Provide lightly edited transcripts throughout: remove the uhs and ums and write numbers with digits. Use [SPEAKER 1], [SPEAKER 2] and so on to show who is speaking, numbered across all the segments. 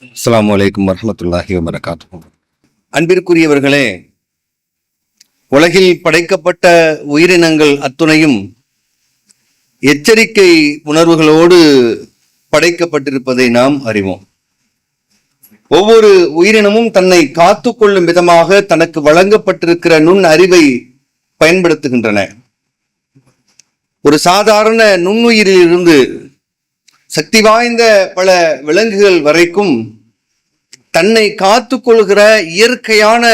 [SPEAKER 1] அஸ்ஸலாமு அலைக்கும் வரஹ்மத்துல்லாஹி வபரகாத்துஹு. அன்பிற்குரியவர்களே, உலகில் படைக்கப்பட்ட உயிரினங்கள் அத்துணையும் எச்சரிக்கை உணர்வுகளோடு படைக்கப்பட்டிருப்பதை நாம் அறிவோம். ஒவ்வொரு உயிரினமும் தன்னை காத்து கொள்ளும் விதமாக தனக்கு வழங்கப்பட்டிருக்கிற நுண் அறிவை பயன்படுத்துகின்றன. ஒரு சாதாரண நுண்ணுயிரிலிருந்து சக்தி வாய்ந்த பல விலங்குகள் வரைக்கும் தன்னை காத்து கொள்கிற இயற்கையான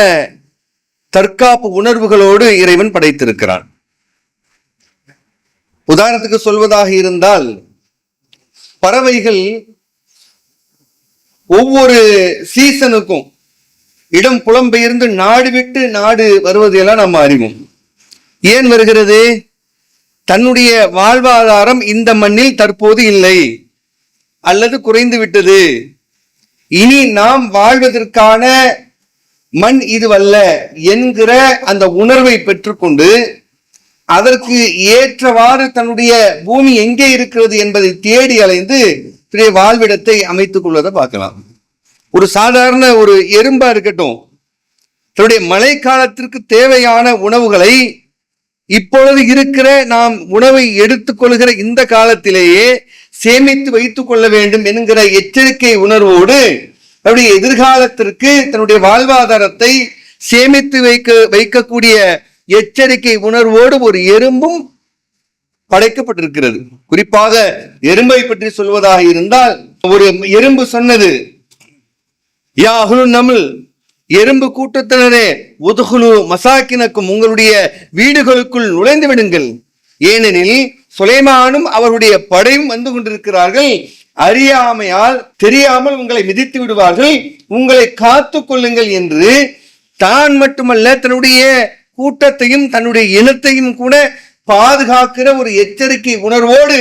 [SPEAKER 1] தற்காப்பு உணர்வுகளோடு இறைவன் படைத்திருக்கிறான். உதாரணத்துக்கு சொல்வதாக இருந்தால், பறவைகள் ஒவ்வொரு சீசனுக்கும் இடம் புலம்பெயர்ந்து நாடு விட்டு நாடு வருவதையெல்லாம் நம்ம அறிவோம். ஏன் வருகிறது? தன்னுடைய வாழ்வாதாரம் இந்த மண்ணில் தற்போது இல்லை அல்லது குறைந்து விட்டது, இனி நாம் வாழ்வதற்கான மண் இதுவல்ல என்கிற அந்த உணர்வை பெற்றுக்கொண்டு அதற்கு ஏற்றவாறு தன்னுடைய பூமி எங்கே இருக்கிறது என்பதை தேடி அலைந்து வாழ்விடத்தை அமைத்துக் கொள்வதை பார்க்கலாம். ஒரு சாதாரண ஒரு எறும்பா இருக்கட்டும், தன்னுடைய மழை காலத்திற்கு தேவையான உணவுகளை இப்பொழுது இருக்கிற நாம் உணவை எடுத்துக்கொள்கிற இந்த காலத்திலேயே சேமித்து வைத்துக் கொள்ள வேண்டும் என்கிற எச்சரிக்கை உணர்வோடு தன்னுடைய எதிர்காலத்திற்கு தன்னுடைய வாழ்வாதாரத்தை சேமித்து வைக்கக்கூடிய எச்சரிக்கை உணர்வோடு ஒரு எறும்பும் படைக்கப்பட்டிருக்கிறது. குறிப்பாக எறும்பை பற்றி சொல்வதாக இருந்தால், ஒரு எறும்பு சொன்னது, யா அஹ்லுன் நம்ல், எறும்பு கூட்டத்தினரே, உதுகுலு மசாக்கினக்கும், உங்களுடைய வீடுகளுக்குள் நுழைந்து விடுங்கள், ஏனெனில் சுலைமானும் அவருடைய படையும் வந்து கொண்டிருக்கிறார்கள், அறியாமையால் தெரியாமல் உங்களை மிதித்து விடுவார்கள், உங்களை காத்து கொள்ளுங்கள் என்று தான் மட்டுமல்ல தன்னுடைய கூட்டத்தையும் தன்னுடைய இனத்தையும் கூட பாதுகாக்கிற ஒரு எச்சரிக்கை உணர்வோடு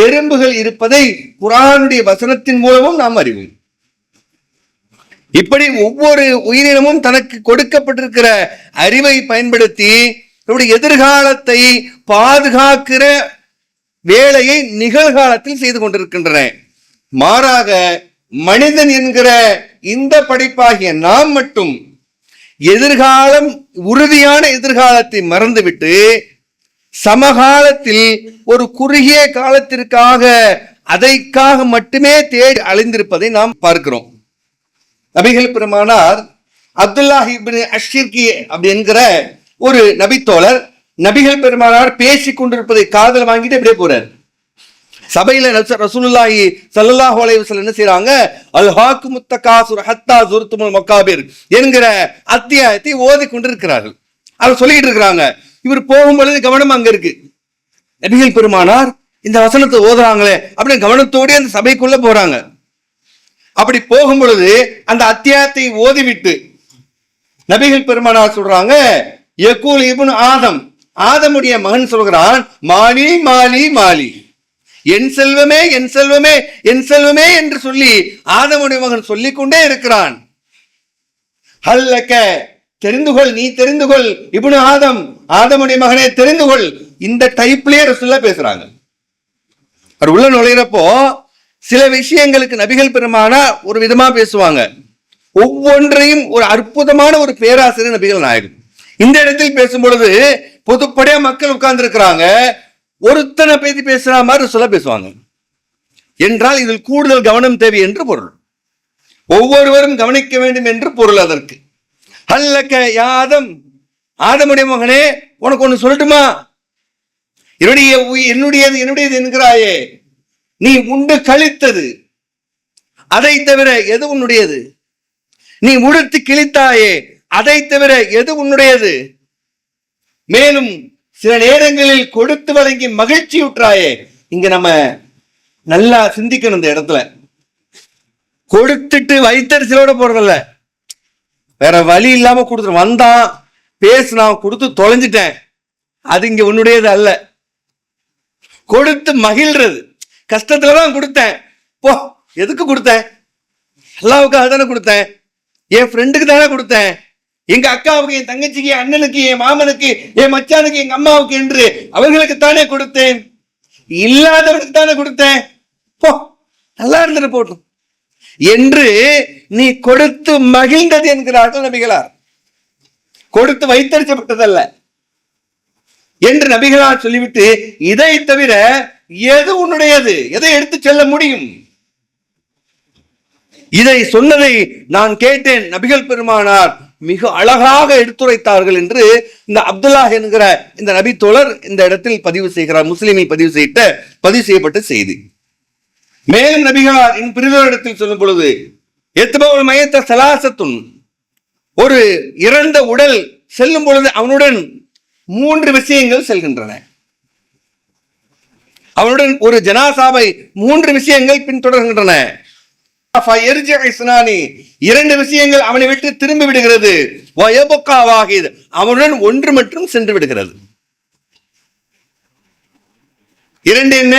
[SPEAKER 1] எறும்புகள் இருப்பதை குர்ஆனுடைய வசனத்தின் மூலமும் நாம் அறிவோம். இப்படி ஒவ்வொரு உயிரினமும் தனக்கு கொடுக்கப்பட்டிருக்கிற அறிவை பயன்படுத்தி தன்னுடைய எதிர்காலத்தை பாதுகாக்கிற வேலையை நிகழ்காலத்தில் செய்து கொண்டிருக்கின்றன. மாறாக மனிதன் என்கிற இந்த படைப்பாகிய நாம் மட்டும் எதிர்காலம், உறுதியான எதிர்காலத்தை மறந்துவிட்டு சமகாலத்தில் ஒரு குறுகிய காலத்திற்காக அதைக்காக மட்டுமே தேடி அலைந்திருப்பதை நாம் பார்க்கிறோம். நபிகள் பெருமானார் அப்துல்லாஹ் இப்னு அஷ்ஷிர்கி அப்படி என்கிற ஒரு நபித்தோழர் நபிகள் பெருமானார் பேசி கொண்டிருப்பதை காதல் வாங்கிட்டு அப்படியே போறார். சபையில ரசூலுல்லாஹி ஸல்லல்லாஹு அலைஹி வஸல்லம் என்ன செய்றாங்க? அல்ஹாக்குமுத் தகாசுர் ஹத்தா ஸுர்துமுல் மகாபிர் என்கிற அத்தியாயத்தை ஓதி கொண்டிருக்கிறார்கள். அதை சொல்லிட்டு இருக்கிறாங்க. இவர் போகும்பொழுது கவனம் அங்க இருக்கு. நபிகள் பெருமானார் இந்த வசனத்தை ஓதுறாங்களே அப்படின்னு கவனத்தோடு அந்த சபைக்குள்ள போறாங்க. அப்படி போகும் பொழுது அந்த அத்தியாயத்தை ஓதிவிட்டு நபிகள் பெருமானார் சொல்றாங்க, யகூல் இப்னு ஆதம், ஆதமுடைய மகன் சொல்கிறான், மாலி மாலி மாலி, என் செல்வமே என் செல்வமே என் செல்வமே என்று சொல்லி ஆதமுடைய மகன் சொல்லிக் கொண்டே இருக்கிறான். ஹல்லக, தெரிந்துகொள், நீ தெரிந்துகொள், இப்னு ஆதம், ஆதமுடைய மகனே தெரிந்துகொள். இந்த டைப்லயே ரசூலுல்லாஹ் பேசுறாங்க. அவர் உள்ள நுழையிறப்போ சில விஷயங்களுக்கு நபிகள் பெருமானா ஒரு விதமா பேசுவாங்க. ஒவ்வொன்றையும் ஒரு அற்புதமான ஒரு பேராசிரியர் நபிகள் நாயகம். இந்த இடத்தில் பேசும் பொழுது பொதுப்படையா மக்கள் உட்கார்ந்து இருக்கிறாங்க, ஒருத்தனை பேசி பேசுற மாதிரி சொல்ல பேசுவாங்க என்றால் இதில் கூடுதல் கவனம் தேவை என்று பொருள். ஒவ்வொருவரும் கவனிக்க வேண்டும் என்று பொருள் அதற்கு. ஹல்லக யா ஆதம், ஆதமுடைய மகனே உனக்கு ஒண்ணு சொல்லட்டுமா? என்னுடையது என்னுடையது என்கிறாயே, நீ உண்டு கழித்தது அதை தவிர எது உன்னுடையது? நீ உடுத்து கிழித்தாயே அதை தவிர எது உன்னுடையது? மேலும் சில நேரங்களில் கொடுத்து வழங்கி மகிழ்ச்சி உற்றாயே. இங்க நம்ம நல்லா சிந்திக்கணும். இந்த இடத்துல கொடுத்துட்டு வைத்தறிச்சலோட போறதில்ல, வேற வழி இல்லாம கொடுத்துட்டு வந்தான், பேசினான், கொடுத்து தொலைஞ்சிட்டேன், அது இங்க உன்னுடையது அல்ல. கொடுத்து மகிழ்றது, கஷ்டத்துலதான் கொடுத்தேன், போ எதுக்கு கொடுத்தேன்? அல்லாவுக்காக தானே கொடுத்தேன், என் ஃப்ரெண்டுக்கு தானே கொடுத்தேன், எங்க அக்காவுக்கு, என் தங்கச்சிக்கு, என் அண்ணனுக்கு, என் மாமனுக்கு, என் மச்சானுக்கு, எங்க அம்மாவுக்கு என்று அவர்களுக்கு தானே கொடுத்தேன், இல்லாதவனுக்கு தானே கொடுத்தேன், போ நல்லா இருந்துட்டு போட்டோம். என்று நீ கொடுத்து மகிழ்ந்தது என்கிறார்கள் நபிகளார். கொடுத்து வைத்தறிச்சப்பட்டதல்ல என்று நபிகளார் சொல்லிவிட்டு, இதை தவிர எது உன்னுடையது, எதை எடுத்து செல்ல முடியும்? இதை சொன்னதை நான் கேட்டேன். நபிகள் பெருமானார் மிக அழகாக எடுத்துரைத்தார்கள் என்று இந்த அப்துல்லா என்கிற இந்த நபி தோழர் இந்த இடத்தில் பதிவு செய்கிறார். முஸ்லிமில் பதிவு செய்யப்பட்ட செய்தி. மேலும் நபிகளார் பிரிதோரிடத்தில் சொல்லும் பொழுது, எத்பவுல் மயத்த சலாசத்துன், ஒரு இறந்த உடல் செல்லும் பொழுது அவனுடன் 3 விஷயங்கள் செல்கின்றன. அவனுடன் ஒரு ஜனாசாவை 3 விஷயங்கள் பின்தொடர்கின்றன. 2 விஷயங்கள் அவனை விட்டு திரும்பி விடுகிறது. அவனுடன் 1 மட்டும் சென்று விடுகிறது. 2 என்ன?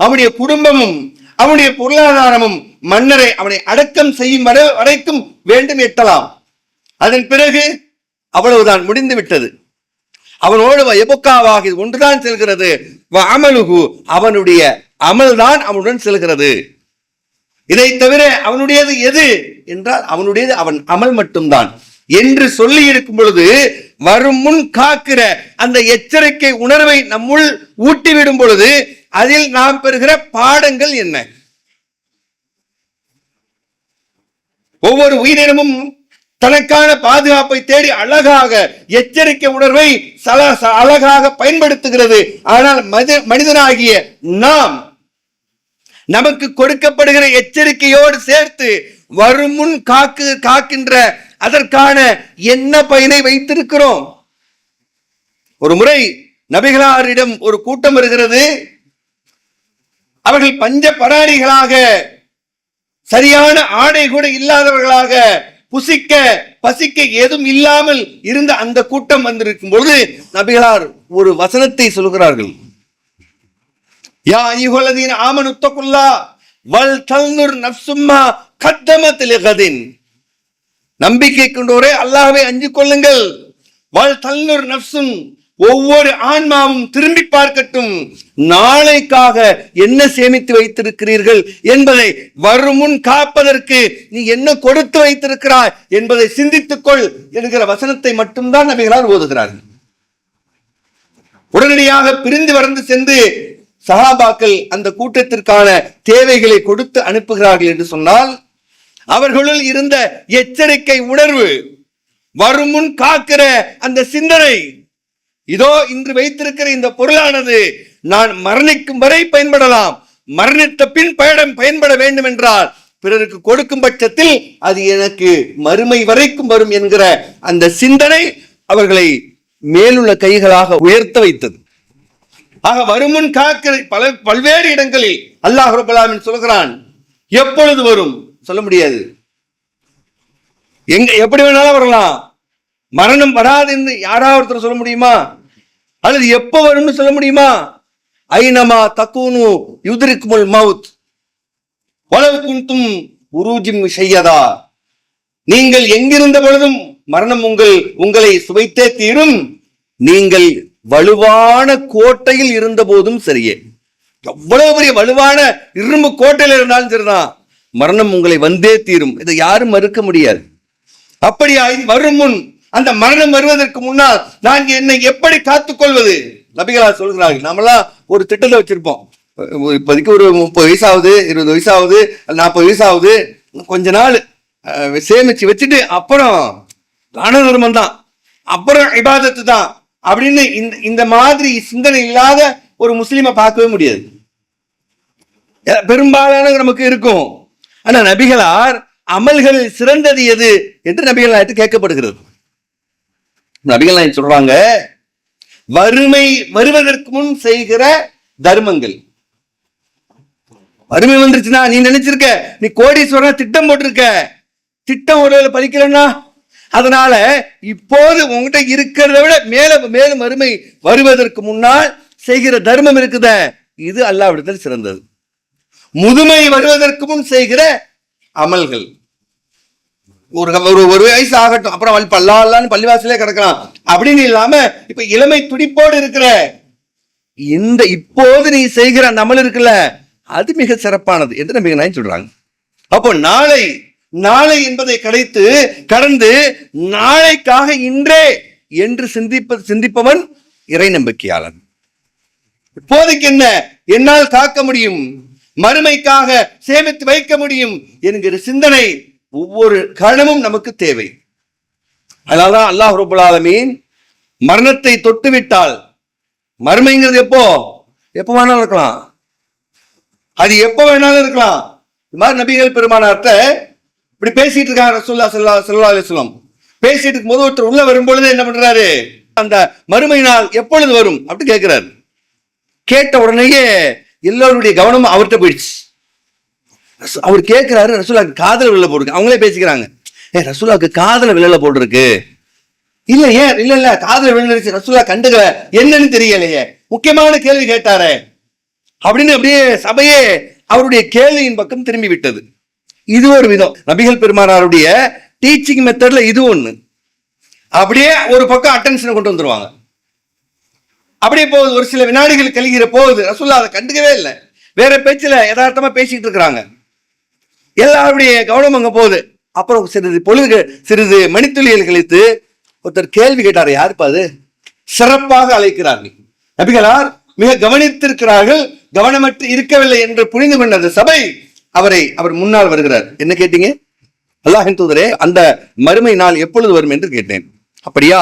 [SPEAKER 1] அவனுடைய குடும்பமும் அவனுடைய பொருளாதாரமும் மன்னரை அவனை அடக்கம் செய்யும் வரைக்கும் வேண்டும் எட்டலாம். அதன் பிறகு அவ்வளவுதான், முடிந்து விட்டது. அவனோடு ஒன்றுதான் செல்கிறது. அவனுடைய அமல்தான் அவனுடன் செல்கிறது. இதை தவிர அவனுடையது எது என்றால் அவனுடையது அவன் அமல் மட்டும்தான் என்று சொல்லி இருக்கும் பொழுது, வரும் முன் காக்கிற அந்த எச்சரிக்கை உணர்வை நம்முள் ஊட்டிவிடும் பொழுது அதில் நாம் பெறுகிற பாடங்கள் என்ன? ஒவ்வொரு உயிரினமும் தனக்கான பாதுகாப்பை தேடி அழகாக எச்சரிக்கை உணர்வை அழகாக பயன்படுத்துகிறது. ஆனால் மனிதனாகிய நாம் நமக்கு கொடுக்கப்படுகிற எச்சரிக்கையோடு சேர்த்து வரும் முன் காக்கின்ற அதற்கான என்ன பயனை வைத்திருக்கிறோம்? ஒரு முறை நபிகளாரிடம் ஒரு கூட்டம் வருகிறது. அவர்கள் பஞ்ச பராரிகளாக, சரியான ஆடை கூட இல்லாதவர்களாக, புசிக்க பசிக்க ஏதும் இல்லாமல் இருந்த அந்த கூட்டம் வந்திருக்கும் பொழுது நபிகளார் ஒரு வசனத்தை சொல்கிறார்கள். யா அய்யுஹல்லதீன ஆமனு தக்குல்லாஹ் வல் தன்னுர் நஃப்சும்மா கத்தமத் லிகதின், நம்பிக்கை கொண்டோரே அல்லாஹ்வை அஞ்சிக் கொள்ளுங்கள். வல் தன்னுர் நஃப்சும், ஒவ்வொரு ஆன்மாவும் திரும்பி பார்க்கட்டும், நாளைக்காக என்ன சேமித்து வைத்திருக்கிறீர்கள் என்பதை வரும் முன் காப்பதற்கு நீ என்ன கொடுத்து வைத்திருக்கிறாய் என்பதை சிந்தித்துக்கொள் என்கிற வசனத்தை மட்டும்தான் நபிகளார் ஓதுகிறார்கள். உடனடியாக பிரிந்து வரந்து சென்று சஹாபாக்கள் அந்த கூட்டத்திற்கான தேவைகளை கொடுத்து அனுப்புகிறார்கள் என்று சொன்னால், அவர்களுள் இருந்த எச்சரிக்கை உணர்வு, வரும் முன் காக்கிற அந்த சிந்தனை, இதோ இன்று வைத்திருக்கிற இந்த பொருளானது நான் மரணிக்கும் வரை பயன்படலாம், மரணித்த பின் பயன்பட வேண்டும் என்றால் பிறருக்கு கொடுக்கும் பட்சத்தில் அது எனக்கு மறுமை வரைக்கும் வரும் என்கிற அந்த சிந்தனை அவர்களை மேலுள்ள கைகளாக உயர்த்த வைத்தது. ஆக வருமுன் காக்கிற பல்வேறு இடங்களில் அல்லாஹ் ரப்பல் ஆலமீன் சொல்கிறான். எப்பொழுது வரும் சொல்ல முடியாது, எப்படி வேணாலும் வரலாம். மரணம் வராது என்று யாராவது ஒருத்தர் சொல்ல முடியுமா? அல்லது எப்ப வரும்னு சொல்ல முடியுமா? ஐனமா தக்கூனு யுத்ரிக்குமுல் மவுத் வலவ் குன்தும் உரூஜிம் ஷையதா, நீங்கள் எங்கிருந்த பொழுதும் மரணம் உங்களை சுவைத்தே தீரும். நீங்கள் வலுவான கோட்டையில் இருந்த போதும் சரியே, எவ்வளவு பெரிய வலுவான இரும்பு கோட்டையில் இருந்தாலும் சரிதான், மரணம் உங்களை வந்தே தீரும். இதை யாரும் மறுக்க முடியாது. அப்படியா வரும் முன், அந்த மரணம் வருவதற்கு முன்னால் நான் என்னை எப்படி காத்துக் கொள்வது? நபிகளார் சொல்கிறார்கள். நாமெல்லாம் ஒரு திட்டத்தை வச்சிருப்போம். இப்போதைக்கு ஒரு 30 வயசாவது, 20 வயசாவது, 40 வயசாவது, கொஞ்ச நாள் சேமிச்சு வச்சுட்டு அப்புறம் தான தர்மம் தான், அப்புறம் இபாதத்து தான் அப்படின்னு இந்த மாதிரி சிந்தனை இல்லாத ஒரு முஸ்லீமை பார்க்கவே முடியாது. பெரும்பாலான நமக்கு இருக்கும். ஆனா நபிகளார் அமல்களில் சிறந்தது எது என்று நபிகளார் கேட்கப்படுகிறது. நபிகள் நாயகம் சொல்றாங்க, வறுமை வருவதற்கு முன் செய்கிற தர்மங்கள். வறுமை வந்துருச்சுன்னா நீ நினைச்சிருக்க நீ கோடீஸ்வரன் திட்டம் போட்டிருக்க, திட்டம் ஒரு பலிக்கலன்னா, அதனால இப்போது உங்ககிட்ட இருக்கிறத விட மேலும் வறுமை வருவதற்கு முன்னால் செய்கிற தர்மம் இருக்குத, இது அல்லாஹ்விடத்தில் சிறந்தது. முதுமை வருவதற்கு முன் செய்கிற அமல்கள், ஒரு வயசு ஆகட்டும், அப்புறம் பல்லான்னு பள்ளிவாசலே கிடக்கலாம் அப்படின்னு இல்லாம, இப்ப இளமை துடிப்போடு இருக்கிற இந்த இப்போது நீ செய்கிற அந்த அமல் இருக்குல்ல, அது மிக சிறப்பானது என்று நபிகள் நாயகம் சொல்றாங்க. அப்போ நாளை என்பதை கடந்து நாளைக்காக இன்றே என்று சிந்திப்பவன் இறை நம்பிக்கையாளன். இப்போதைக்கு என்ன என்னால் காக்க முடியும், மறுமைக்காக சேமித்து வைக்க முடியும் என்கிற சிந்தனை ஒவ்வொரு கணமும் நமக்கு தேவை. அதனால்தான் அல்லாஹ் ரப்பல் ஆலமீன் மரணத்தை தொட்டுவிட்டால், மறுமைங்கிறது எப்போ வேணாலும் இருக்கலாம், அது எப்போ வேணாலும் இருக்கலாம். இந்த மாதிரி நபிகள் பெருமானார்ட்ட இப்படி பேசிட்டு இருக்காங்க ரசூலுல்லாஹி ஸல்லல்லாஹு அலைஹி வஸல்லம். பேசிட்டு இருக்கும் போது ஒருத்தர் உள்ள வரும்பொழுது என்ன பண்றாரு, அந்த மறுமை நாள் எப்பொழுது வரும் அப்படி கேட்கிறாரு. கேட்ட உடனேயே எல்லோருடைய கவனமும் அவர்கிட்ட போயிடுச்சு. அவர் கேட்கிறாரு, ரசூலுல்லாஹ்க்கு காதல விழல போட்டுருக்கு. அவங்களே பேசிக்கிறாங்க, ரசூலுல்லாஹ்க்கு காதல விழல போட்டுருக்கு. இல்ல காதல விழுந்துருச்சு, ரசூலுல்லாஹ் கண்டுக்கல, என்னன்னு தெரியலையே, முக்கியமான கேள்வி கேட்டாரே அப்படின்னு அப்படியே சபையே அவருடைய கேள்வியின் பக்கம் திரும்பி விட்டது. இது ஒரு விதம், நபிகள் பெருமானாருடைய டீச்சிங் மெத்தட்ல இது ஒண்ணு. அப்படியே ஒரு பக்கம் அட்டென்ஷனை கொண்டு வந்துருவாங்க. அப்படியே போகுது, ஒரு சில வினாடிகள் கழிகிற போகுது, ரசூலுல்லாஹ் அதை கண்டுக்கவே இல்லை, வேற பேச்சுல யதார்த்தமா பேசிட்டு இருக்கிறாங்க. எல்லாருடைய கவனம் அங்க போகுது. அப்புறம் சிறிது மணித்துளிகள் கழித்து ஒருத்தர் கேள்வி கேட்டார். யாருப்பா அது? சிறப்பாக அழைக்கிறார்கள். நபிகளார் மிக கவனித்திருக்கிறார்கள், கவனமற்று இருக்கவில்லை என்று புரிந்து கொண்ட அந்த சபை அவர் முன்னால் வருகிறார். என்ன கேட்டீங்க? அல்லாஹ்வின் தூதரே, அந்த மறுமை நாள் எப்பொழுது வரும் என்று கேட்டேன். அப்படியா?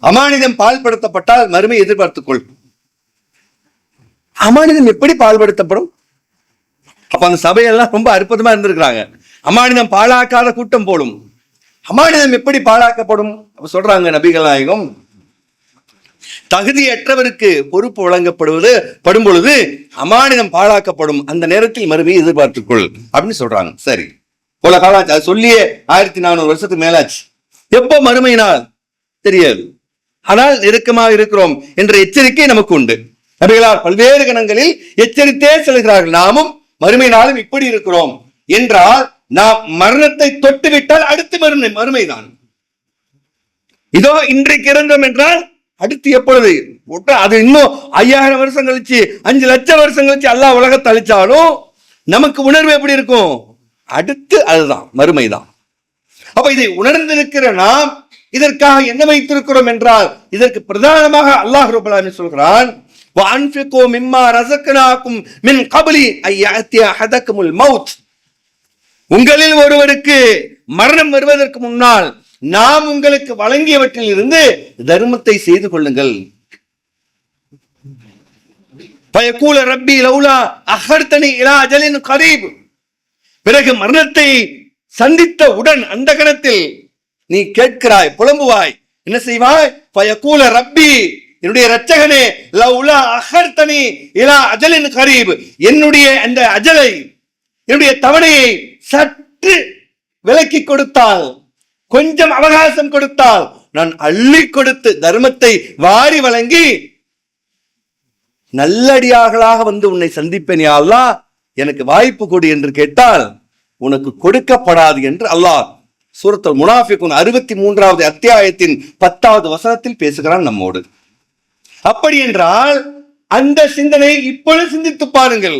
[SPEAKER 1] அமானிதம் பால்படுத்தப்பட்டால் மறுமை எதிர்பார்த்துக்கொள். அமானிதம் எப்படி பால்படுத்தப்படும்? அப்ப அந்த சபையெல்லாம் ரொம்ப அற்புதமா இருந்திருக்கிறாங்க. அமானிதம் பாழாக்காத கூட்டம் போடும். அமானிதம் எப்படி பாழாக்கப்படும்? அப்ப சொல்றாங்க நபிகள் நாயகம், தகுதியற்றவருக்கு பொறுப்பு படும் பொழுது அமானிதம் பாழாக்கப்படும், அந்த நேரத்தில் மறுமையை எதிர்பார்த்துக்கொள் அப்படின்னு சொல்றாங்க. சரி, போல காலாச்சு, அது சொல்லியே 1400 வருஷத்துக்கு மேலாச்சு. எப்போ மறுமை நாள் தெரியாது, ஆனால் நெருக்கமாக இருக்கிறோம் என்ற எச்சரிக்கை நமக்கு உண்டு. நபிகளார் பல்வேறு கணங்களில் எச்சரித்தே செல்கிறார்கள். நாமும் மறுமை நாளும் இப்படி இருக்கிறோம் என்றால், நாம் மரணத்தை தொட்டுவிட்டால் அடுத்து மறுமைதான். இதோ இன்றைக்கு இருந்தோம் என்றால் அடுத்து எப்பொழுது? அது இன்னும் 5000 வருஷம் கழிச்சு, 5 லட்சம் வருஷம் கழிச்சு அல்லாஹ் உலகத்தை அழிச்சாலும் நமக்கு உணர்வு எப்படி இருக்கும்? அடுத்து அதுதான் மறுமைதான். அப்ப இதை உணர்ந்திருக்கிற நாம் இதற்காக என்ன வைத்திருக்கிறோம் என்றால், இதற்கு பிரதானமாக அல்லாஹ் ரப்பல் ஆலமீன் சொல்கிறான், வஅன்ஃபிகு மிம்மா ரஸக்னாகும் மின் கப்லி அய்யஅத்திய அஹதகுமுல் மௌத். உங்களில் ஒருவருக்கு மரணம் வருவதற்கு முன்னால் நாம் உங்களுக்கு வழங்கியவற்றில் இருந்து தர்மத்தை செய்து கொள்ளுங்கள். ஃபயகூல ரப்பி லௌலா அஹர்தனி இலா அஜலின் கரீப். பிறகு மரணத்தை சந்தித்த உடன் அந்த கணத்தில் நீ கேட்கிறாய், புலம்புவாய், என்ன செய்வாய்? ஃபயகூல ரப்பி, என்னுடைய இரட்சகனே, லௌலா அஹர்தனி இலா அஜலின் கரீப், என்னுடைய அந்த அஜலை, என்னுடைய தவணையை சற்று விலக்கி கொடுத்தால், கொஞ்சம் அவகாசம் கொடுத்தால், நான் அள்ளி கொடுத்து தர்மத்தை வாரி வழங்கி நல்லடியார்களாக வந்து உன்னை சந்திப்பேன் யா அல்லாஹ், எனக்கு வாய்ப்பு கொடு என்று கேட்டால் உனக்கு கொடுக்கப்படாது என்று அல்லாஹ் சூரத்துல் முனாஃபிகூன் 63வது அத்தியாயத்தின் 10வது வசனத்தில் பேசுகிறான் நம்மோடு. அப்படி என்றால் அந்த சிந்தனையை இப்பொழுது சிந்தித்து பாருங்கள்.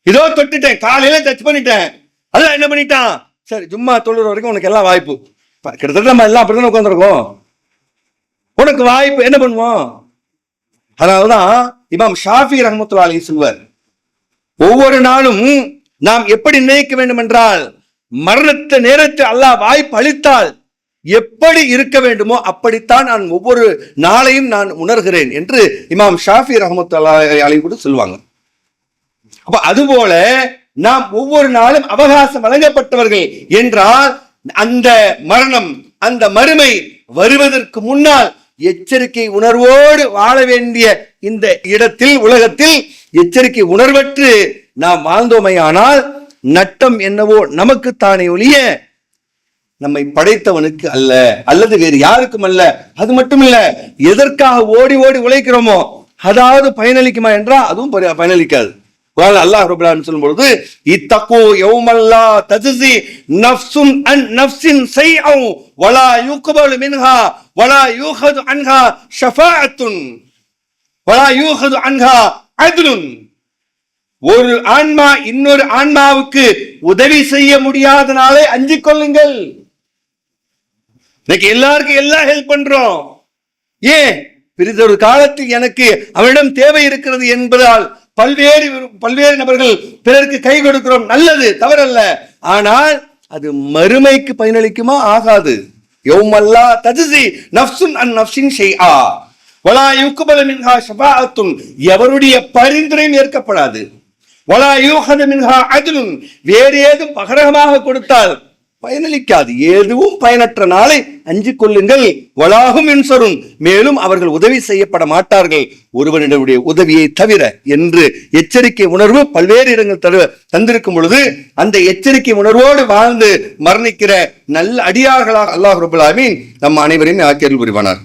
[SPEAKER 1] இதோ தொட்டுட்டேன், காலையில டச் பண்ணிட்டேன், அதான் என்ன பண்ணிட்டான், சரி ஜும்மா தொழுற வரைக்கும் உனக்கு எல்லாம் வாய்ப்பு, கிட்டத்தட்ட நம்ம எல்லாம் அப்படிதான் உட்காந்துருக்கோம், உனக்கு வாய்ப்பு, என்ன பண்ணுவோம்? அதனாலதான் இமாம் ஷாஃபி ரஹ்மத்துல்லாஹி அலைஹி சொல்வார், ஒவ்வொரு நாளும் நாம் எப்படி நினைக்க வேண்டும் என்றால், மரணத்தை நேரத்தில் அல்லாஹ் வாய்ப்பு அளித்தால் எப்படி இருக்க வேண்டுமோ அப்படித்தான் நான் ஒவ்வொரு நாளையும் நான் உணர்கிறேன் என்று இமாம் ஷாஃபி ரஹ்மத்துல்லாஹி அலைஹி கூட சொல்லுவாங்க. அப்ப அதுபோல நாம் ஒவ்வொரு நாளும் அவகாசம் வழங்கப்பட்டவர்கள் என்றால், அந்த மரணம், அந்த மறுமை வருவதற்கு முன்னால் எச்சரிக்கை உணர்வோடு வாழ வேண்டிய இந்த இடத்தில், உலகத்தில் எச்சரிக்கை உணர்வற்று நாம் வாழ்ந்தோமையானால் நட்டம் என்னவோ நமக்குத்தானே ஒழிய நம்மை படைத்தவனுக்கு அல்ல, அல்லது வேறு யாருக்கும் அல்ல. அது மட்டும் இல்ல, எதற்காக ஓடி ஓடி உழைக்கிறோமோ அதாவது பயனளிக்குமா என்றால் அதுவும் பயனளிக்காது. அல்லாஹ் ரப்பல் ஆலமீன் சொல்லும் பொழுது, இத்தகு யௌமல்லா தஜ்ஸி நஃப்ஸுன் அன் நஃப்ஸின் ஷைஅன் வலா யுக்பலு மின்ஹா வலா யூஹது அன்ஹா ஷஃபாஅத்துன் வலா யூஹது அன்ஹா அத்லுன். ஒரு ஆன்மா இன்னொரு ஆன்மாவுக்கு உதவி செய்ய முடியாதனாலே அஞ்சிக் கொள்ளுங்கள். இன்னைக்கு எல்லாருக்கும் எல்லாம் ஹெல்ப் பண்றோம். ஏன்? பிறிதொரு காலத்தில் எனக்கு அவனிடம் தேவை இருக்கிறது என்பதால் பல்வேறு நபர்கள் பிறருக்கு கை கொடுக்கிறோம். நல்லது, தவறல்ல. ஆனால் அது மறுமைக்கு பயனளிக்குமா? ஆகாது. யௌமல்லா தஜ்ஸி நஃப்ஸுன் அன் நஃப்ஸின் ஷைஆ வலா யுக்பலு மின்ஹா ஷஃபாஅத்துன், எவருடைய பரிந்துரையும் ஏற்கப்படாது. வலா யூஹது மின்ஹா அத்லுன், வேறு ஏதும் பகரமாக கொடுத்தால் பயனளிக்காது. எதுவும் பயனற்ற நாளை அஞ்சிக் கொள்ளுங்கள். வலாகும் இன்சருன், மேலும் அவர்கள் உதவி செய்யப்பட மாட்டார்கள் ஒருவனுடைய உதவியை தவிர என்று எச்சரிக்கை உணர்வு பல்வேறு இடங்கள் தந்திருக்கும் பொழுது அந்த எச்சரிக்கை உணர்வோடு வாழ்ந்து மரணிக்கிற நல்ல அடியார்களாக அல்லாஹ் ரப்பல் ஆலமீன் நம் அனைவரையும் ஆக்கியருள் புரிவானார்.